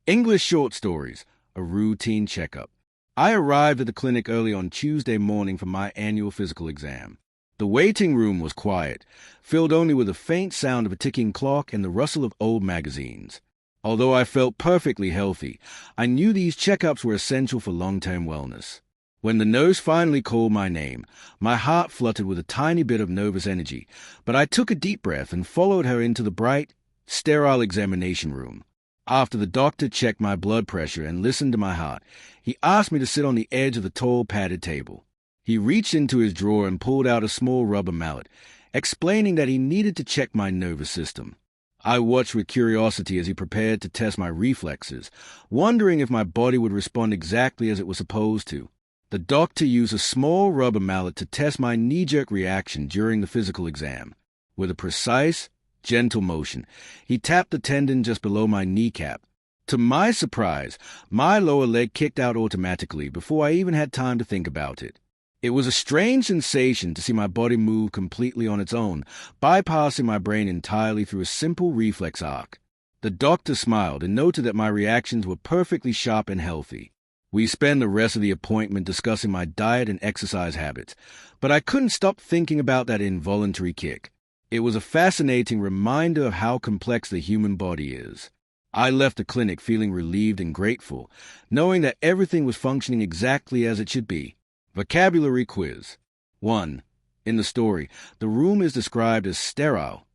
English short stories, a routine checkup. I arrived at the clinic early on Tuesday morning for my annual physical exam. The waiting room was quiet, filled only with the faint sound of a ticking clock and the rustle of old magazines. Although I felt perfectly healthy, I knew these checkups were essential for long-term wellness. When the nurse finally called my name, my heart fluttered with a tiny bit of nervous energy, but I took a deep breath and followed her into the bright, sterile examination room. After the doctor checked my blood pressure and listened to my heart, he asked me to sit on the edge of the tall padded table. He reached into his drawer and pulled out a small rubber mallet, explaining that he needed to check my nervous system. I watched with curiosity as he prepared to test my reflexes, wondering if my body would respond exactly as it was supposed to. The doctor used a small rubber mallet to test my knee-jerk reaction during the physical exam. With a precise, gentle motion, he tapped the tendon just below my kneecap. To my surprise, my lower leg kicked out automatically before I even had time to think about it. It was a strange sensation to see my body move completely on its own, bypassing my brain entirely through a simple reflex arc. The doctor smiled and noted that my reactions were perfectly sharp and healthy. We spent the rest of the appointment discussing my diet and exercise habits, but I couldn't stop thinking about that involuntary kick. It was a fascinating reminder of how complex the human body is. I left the clinic feeling relieved and grateful, knowing that everything was functioning exactly as it should be. Vocabulary quiz. 1. In the story, the room is described as sterile.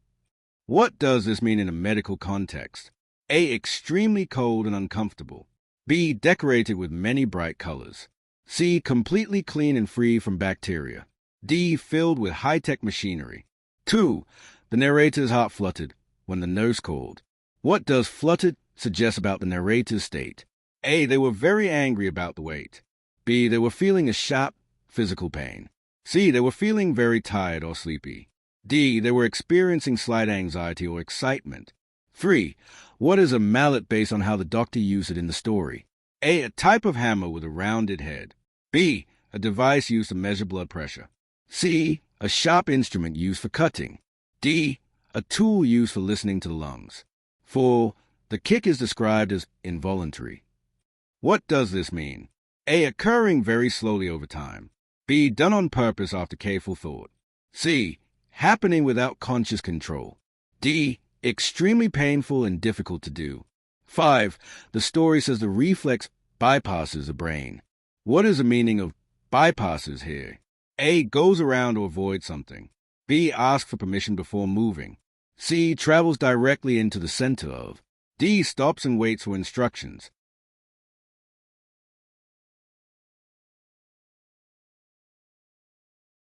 What does this mean in a medical context? A. Extremely cold and uncomfortable. B. Decorated with many bright colors. C. Completely clean and free from bacteria. D. Filled with high-tech machinery. 2. The narrator's heart fluttered when the nurse called. What does fluttered suggest about the narrator's state? A. They were very angry about the wait. B. They were feeling a sharp physical pain. C. They were feeling very tired or sleepy. D. They were experiencing slight anxiety or excitement. 3. What is a mallet based on how the doctor used it in the story? A. A type of hammer with a rounded head. B. A device used to measure blood pressure. C. A sharp instrument used for cutting. D. A tool used for listening to the lungs. 4. The kick is described as involuntary. What does this mean? A. Occurring very slowly over time. B. Done on purpose after careful thought. C. Happening without conscious control. D. Extremely painful and difficult to do. 5. The story says the reflex bypasses the brain. What is the meaning of bypasses here? A. Goes around or avoids something. B. Asks for permission before moving. C. Travels directly into the center of. D. Stops and waits for instructions.